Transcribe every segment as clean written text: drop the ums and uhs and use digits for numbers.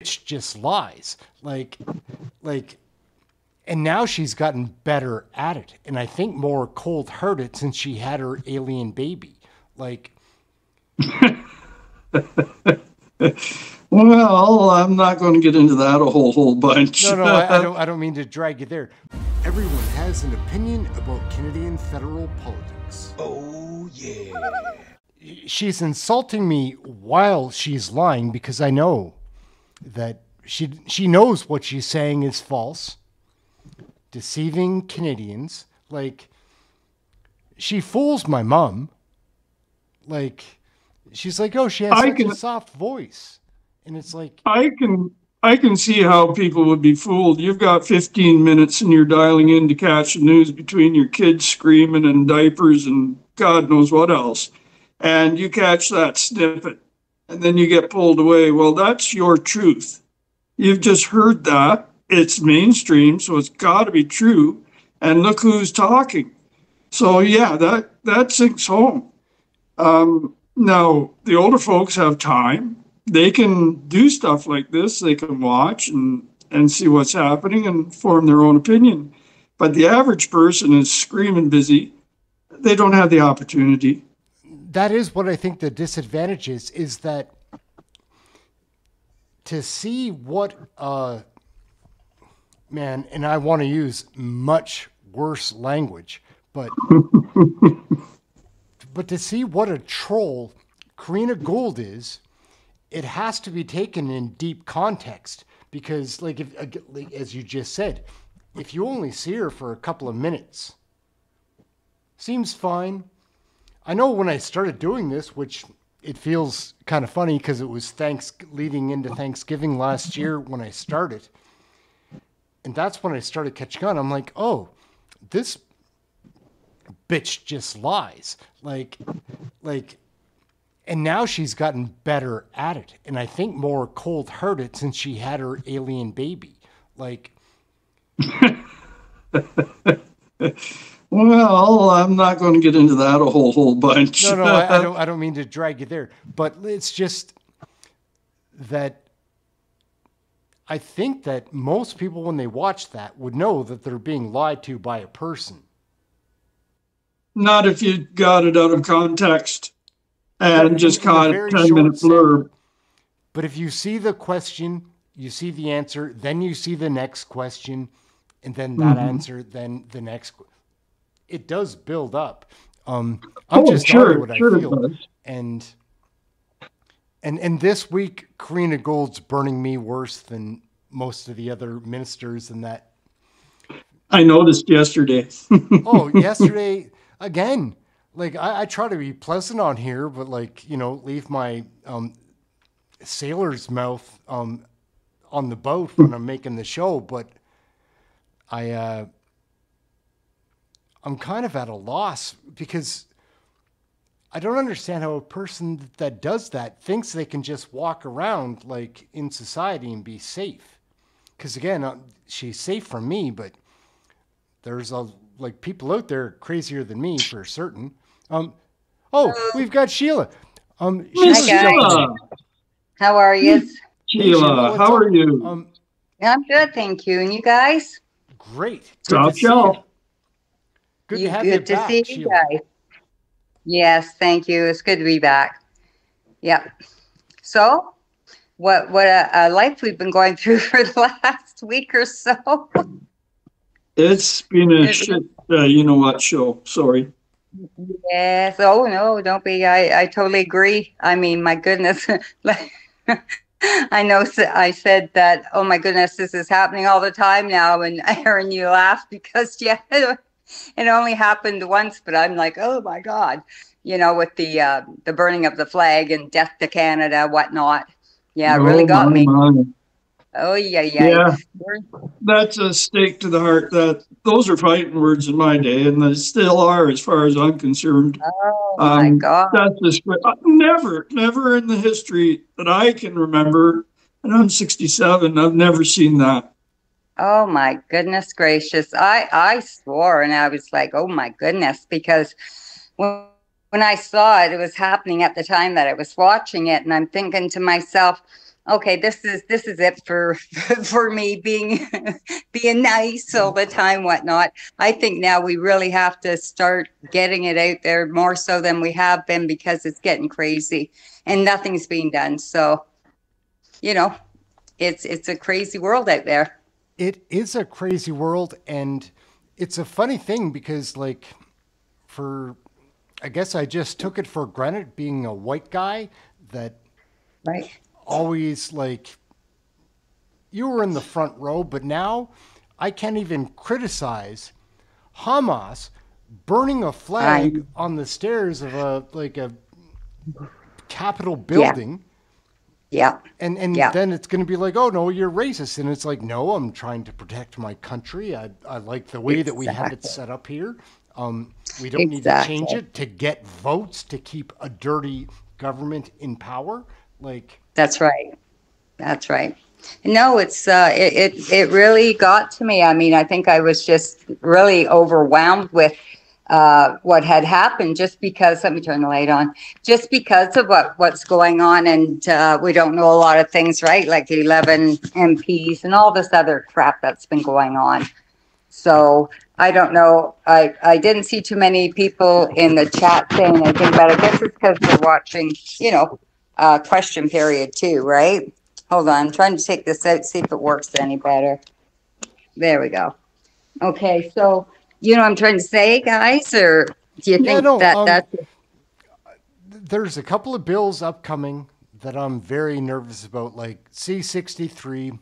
bitch just lies. And now she's gotten better at it. And I think more cold-hearted since she had her alien baby. Like, Well, I'm not going to get into that a whole bunch. no, I don't mean to drag you there. Everyone has an opinion about Canadian federal politics. Oh, yeah. She's insulting me while she's lying because I know that she knows what she's saying is false, deceiving Canadians. Like, she fools my mom. Like, she's like, oh, she has such a soft voice. And it's like, I can see how people would be fooled. You've got 15 minutes and you're dialing in to catch the news between your kids screaming and diapers and God knows what else. And you catch that snippet and then you get pulled away. Well, that's your truth. You've just heard that. It's mainstream, so it's got to be true. And look who's talking. So yeah, that sinks home. Now, the older folks have time. They can do stuff like this. They can watch and see what's happening and form their own opinion. But the average person is screaming busy. They don't have the opportunity. That is what I think the disadvantage is that to see what, man, and I want to use much worse language, but to see what a troll Karina Gould is, it has to be taken in deep context because, like, as you just said, if you only see her for a couple of minutes, seems fine. I know when I started doing this, which it feels kind of funny because it was leading into Thanksgiving last year when I started, and that's when I started catching on. I'm like, oh, this bitch just lies. Like, and now she's gotten better at it. And I think more cold-hearted since she had her alien baby. Like, well, I'm not going to get into that a whole bunch. no, I don't mean to drag you there, but it's just that I think that most people, when they watch that, would know that they're being lied to by a person. Not if you got it out of context and just caught a 10-minute blurb. But if you see the question, you see the answer, then you see the next question, and then that answer, then the next. It does build up. I'm just telling you what I feel. And this week, Karina Gould's burning me worse than most of the other ministers in that. I noticed yesterday. Oh, yesterday, again, like I try to be pleasant on here, but like, you know, leave my sailor's mouth on the boat when I'm making the show. But I'm kind of at a loss because I don't understand how a person that does that thinks they can just walk around like in society and be safe. Because again, she's safe from me, but there's like people out there crazier than me for certain. We've got Sheila. Sheila. How are you? Sheila, how are you? I'm good, thank you. And you guys? Great. Top shelf. Good to have you back, see you guys. Yes, thank you. It's good to be back. Yep. So, what a life we've been going through for the last week or so. It's been a shit, you know what show. Sorry. Yes. Oh, no, don't be. I totally agree. I mean, my goodness. I know I said that, oh, my goodness, this is happening all the time now. And Aaron, you laughed because, yeah, it only happened once. But I'm like, oh, my God, you know, with the burning of the flag and death to Canada, whatnot. Yeah, it really got me. Oh, yeah. Yeah, that's a stake to the heart. Those are fighting words in my day, and they still are, as far as I'm concerned. Oh my God! That's just never in the history that I can remember, and I'm 67. I've never seen that. Oh my goodness gracious! I swore, and I was like, oh my goodness, because when I saw it, it was happening at the time that I was watching it, and I'm thinking to myself, okay, this is it for for me being being nice all the time, whatnot. I think now we really have to start getting it out there more so than we have been, because it's getting crazy and nothing's being done. So, you know, it's a crazy world out there. It is a crazy world, and it's a funny thing because, like, for I guess I just took it for granted being a white guy that Right. always, like, you were in the front row, but now I can't even criticize Hamas burning a flag on the stairs of a Capitol Yeah. building. Yeah. And Yeah. then it's going to be like, oh, no, you're racist. And it's like, no, I'm trying to protect my country. I like the way that we have it Exactly. set up here. We don't need to change Exactly. it to get votes to keep a dirty government in power. Like, That's right. That's right. No, it really got to me. I mean, I think I was just really overwhelmed with what had happened, just because, let me turn the light on, just because of what's going on. And we don't know a lot of things, right? Like 11 MPs and all this other crap that's been going on. So I don't know. I didn't see too many people in the chat saying anything, but I guess it's because we're watching, question period too, right? Hold on, I'm trying to take this out, see if it works any better. There we go. Okay, so you know what I'm trying to say, guys, or do you yeah, think no, that's there's a couple of bills upcoming that I'm very nervous about, like C-63.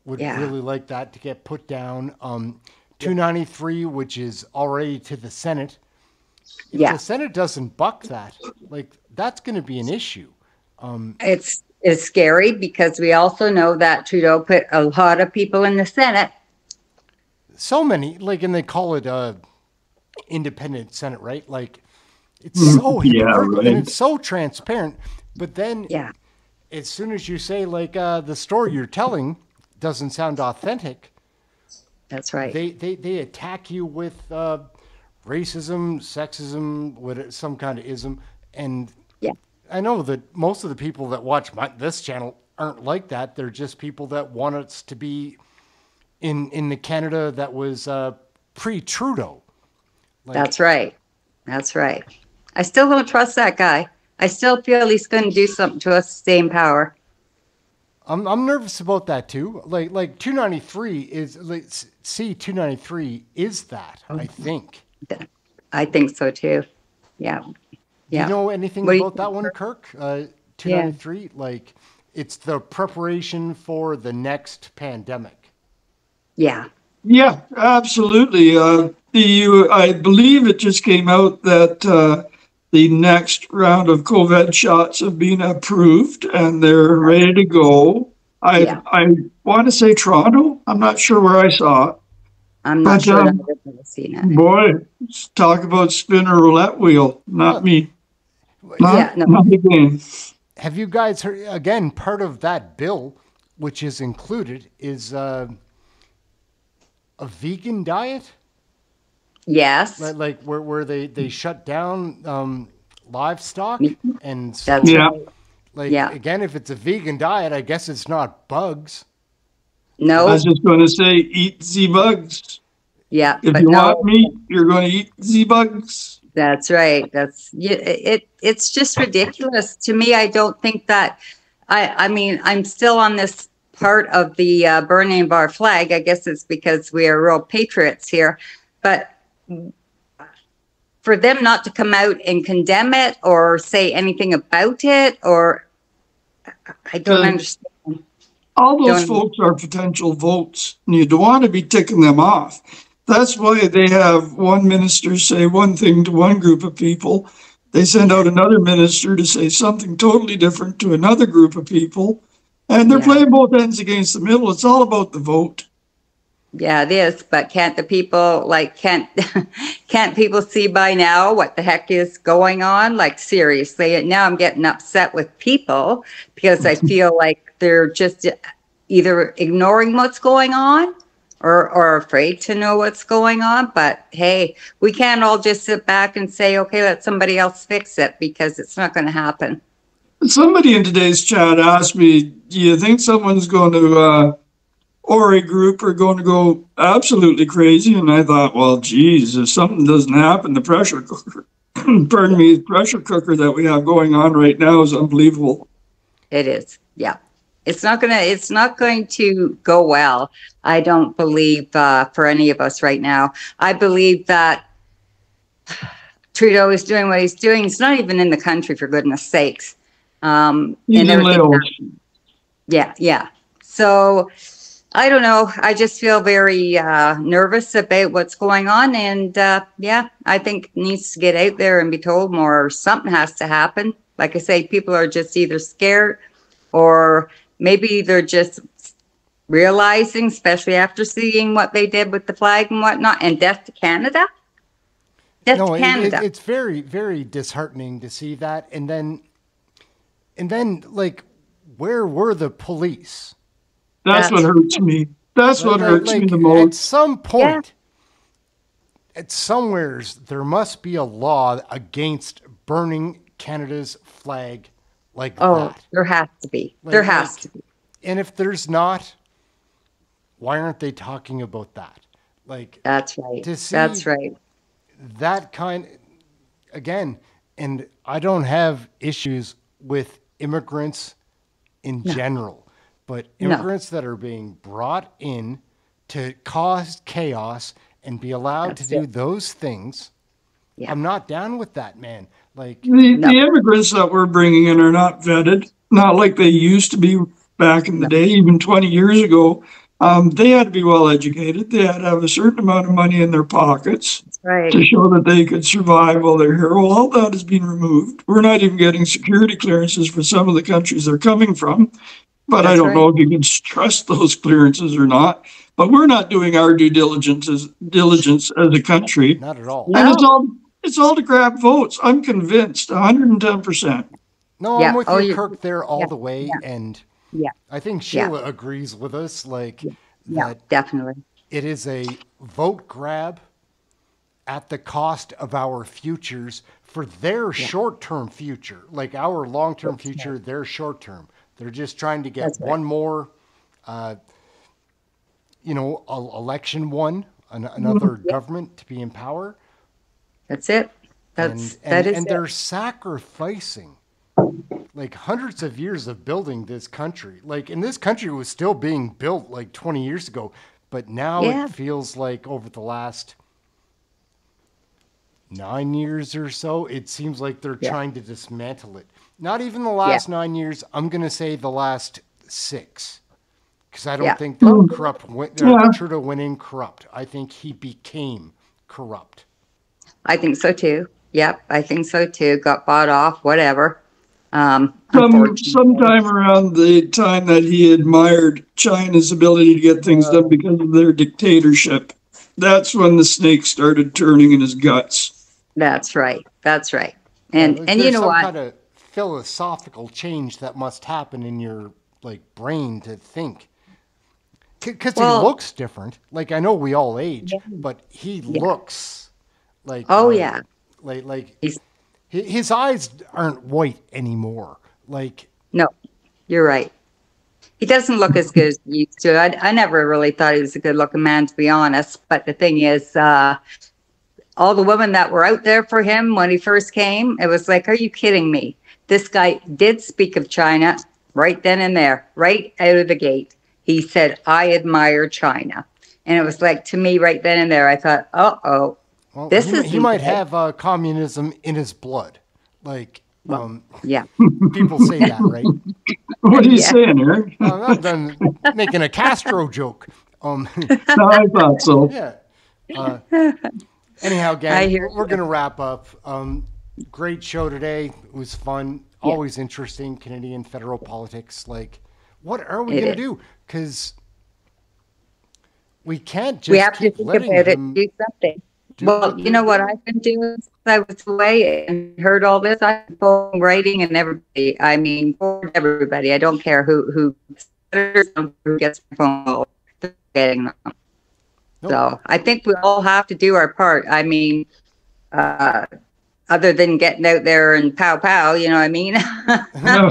Would Yeah. really like that to get put down. 293, which is already to the Senate. If Yeah. the Senate doesn't buck that, like, that's going to be an issue. It's scary, because we also know that Trudeau put a lot of people in the Senate. So many, like, and they call it independent Senate, right? Like, it's so Yeah, hypocritical and right. it's so transparent. But then, Yeah. as soon as you say, like, the story you're telling doesn't sound authentic, That's right. they attack you with racism, sexism, some kind of ism. And Yeah. I know that most of the people that watch this channel aren't like that. They're just people that want us to be in the Canada that was pre-Trudeau. Like, That's right. That's right. I still don't trust that guy. I still feel he's going to do something to us to stay in power. I'm nervous about that too. Like 293 is, like, C-293 is that, I think. I think so too. Yeah. Do Yeah. you know anything What do you about that one, Kirk? 293, like, it's the preparation for the next pandemic. Yeah. Yeah, absolutely. I believe it just came out that the next round of COVID shots have been approved and they're ready to go. Yeah. I want to say Toronto. I'm not sure where I saw it. I'm not But, sure that I've ever seen it. Boy, talk about spin a roulette wheel. Not me. Yeah, no. Not the game. Have you guys heard, again, part of that bill, which is included, is a vegan diet? Yes. Like where they shut down livestock, and so, That's Yeah. right. like, Yeah. again, if it's a vegan diet, I guess it's not bugs. I No. was just going to say, eat the bugs. Yeah. If But you no. want meat, you're going to eat the bugs. That's right. It's just ridiculous to me. I don't think that. I mean, I'm still on this part of the burning of our flag. I guess it's because we are real patriots here, but for them not to come out and condemn it or say anything about it, or I don't understand. All those Don't- folks are potential votes, and you don't want to be ticking them off. That's why they have one minister say one thing to one group of people. They send out another minister to say something totally different to another group of people. And they're Yeah. playing both ends against the middle. It's all about the vote. Yeah, it is. But can't the people, like, can't people see by now what the heck is going on? Like, seriously, now I'm getting upset with people because I feel like they're just either ignoring what's going on or afraid to know what's going on. But hey, we can't all just sit back and say, okay, let somebody else fix it, because it's not going to happen. Somebody in today's chat asked me, do you think someone's going to, or a group are going to go absolutely crazy? And I thought, well, geez, if something doesn't happen, the pressure cooker, pardon me, the pressure cooker that we have going on right now is unbelievable. It is. Yeah. It's not going to go well. I don't believe for any of us right now. I believe that Trudeau is doing what he's doing. He's not even in the country, for goodness sakes. He's And in everything. Laos. Yeah. So I don't know. I just feel very nervous about what's going on. And yeah, I think it needs to get out there and be told more, or something has to happen. Like I say, people are just either scared, or maybe they're just realizing, especially after seeing what they did with the flag and whatnot, and death to Canada. Death to Canada. It's very, very disheartening to see that. And then, like, where were the police? That's what hurts me. That's what hurts me the At most. some point, at somewheres, there must be a law against burning Canada's flag like that. There has to be. There has to be. And if there's not, why aren't they talking about that? Like, That's right. To see That's right. that kind, again, and I don't have issues with immigrants in general, but immigrants that are being brought in to cause chaos and be allowed to do those things, I'm not down with that, man. Like, The immigrants that we're bringing in are not vetted, not like they used to be back in the day, even 20 years ago. They had to be well educated. They had to have a certain amount of money in their pockets to show that they could survive while they're here. Well, all that has been removed. We're not even getting security clearances for some of the countries they're coming from. But I don't know if you can trust those clearances or not. But we're not doing our due diligence as a country. Not at all. And it's all to grab votes. I'm convinced, 110%. No, I'm with you, Kirk, there all the way. And I think Sheila agrees with us. Like, that definitely. It is a vote grab at the cost of our futures for their short-term future. Like, our long-term future, their short-term. They're just trying to get one more, election won, another government to be in power. That's it. And they're sacrificing like hundreds of years of building this country. Like, and this country was still being built like 20 years ago, but now it feels like over the last 9 years or so, it seems like they're trying to dismantle it. Not even the last 9 years. I'm going to say the last 6. Because I don't think that Trudeau went in corrupt. I think he became corrupt. I think so too. Yep, I think so too. Got bought off, whatever. Sometime around the time that he admired China's ability to get things done because of their dictatorship, that's when the snake started turning in his guts. That's right. That's right. And you know what? Kind of philosophical change that must happen in your brain to think, because he looks different. Like, I know we all age, but he looks like like his eyes aren't white anymore. Like, no, you're right. He doesn't look as good as he used to. I never really thought he was a good looking man, to be honest. But the thing is, all the women that were out there for him when he first came, it was like, are you kidding me? This guy did speak of China right then and there, right out of the gate. He said, I admire China. And it was like, to me, right then and there, I thought, well, he might have communism in his blood. Like, yeah. People say that, right? What are you saying, Eric? I'm not done making a Castro joke. No, I thought so. Yeah. Anyhow, gang, we're going to wrap up. Great show today. It was fun. Always interesting, Canadian federal politics. Like, what are we going to do? Because we can't just we have to think about it, do something. Well, you know what I've been doing since I was away and heard all this? I've been writing and everybody. I mean, for everybody. I don't care who gets my phone call. Getting them. Nope. So I think we all have to do our part. I mean, other than getting out there and pow pow, you know what I mean? No.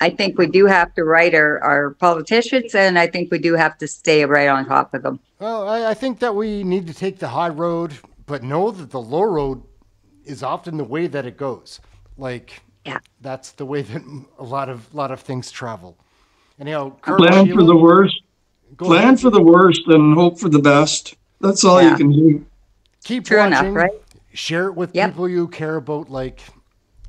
I think we do have to write our politicians, and I think we do have to stay right on top of them. Well, I think that we need to take the high road, but know that the low road is often the way that it goes. Like, Yeah. that's the way that a lot of things travel. Anyhow, Kirk, Plan Sheila, for the worst. go Plan ahead. for the worst and hope for the best. That's all Yeah. you can do. Keep True enough, watching. right? Share it with Yep. people you care about. Like,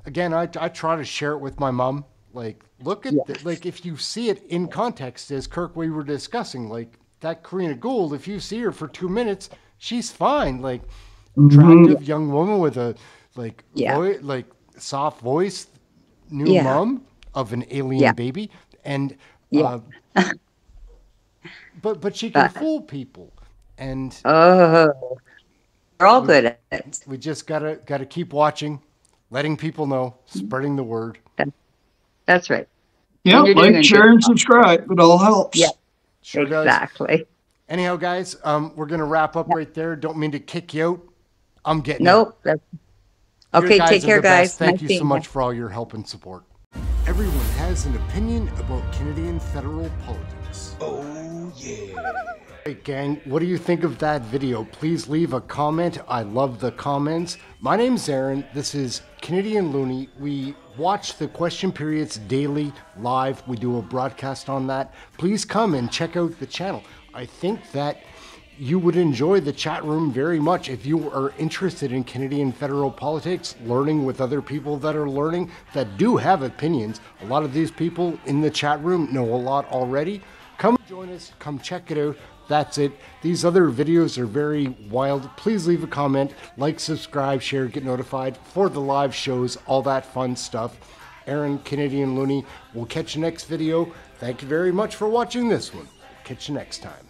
again, I try to share it with my mom. Like, look at like if you see it in context, as Kirk we were discussing, like that Karina Gould. If you see her for 2 minutes, she's fine. Like, attractive young woman with a like Yeah. like soft voice, new Yeah. mom of an alien Yeah. baby, and Yeah. but she can fool people, and Oh, we're all good at it. we just gotta keep watching, letting people know, spreading the word. That's right. Yeah, You're doing a like, good share, and job. subscribe. It all helps. Yeah. Sure does. Exactly. Anyhow, guys, we're gonna wrap up right there. Don't mean to kick you out. I'm getting Nope. out. You Okay, guys take are care, the best. guys. Thank Nice you seeing so much for all your help and support. Everyone has an opinion about Canadian federal politics. Oh, yeah. Hey, gang, what do you think of that video? Please leave a comment. I love the comments. My name's Aaron. This is Canadian Looney. We watch the question periods daily, live. We do a broadcast on that. Please come and check out the channel. I think that you would enjoy the chat room very much if you are interested in Canadian federal politics, learning with other people that are learning, that do have opinions. A lot of these people in the chat room know a lot already. Come join us, come check it out. That's it. These other videos are very wild. Please leave a comment, like, subscribe, share, get notified for the live shows, all that fun stuff. Aaron, Canadian Looney. We'll catch you next video. Thank you very much for watching this one. Catch you next time.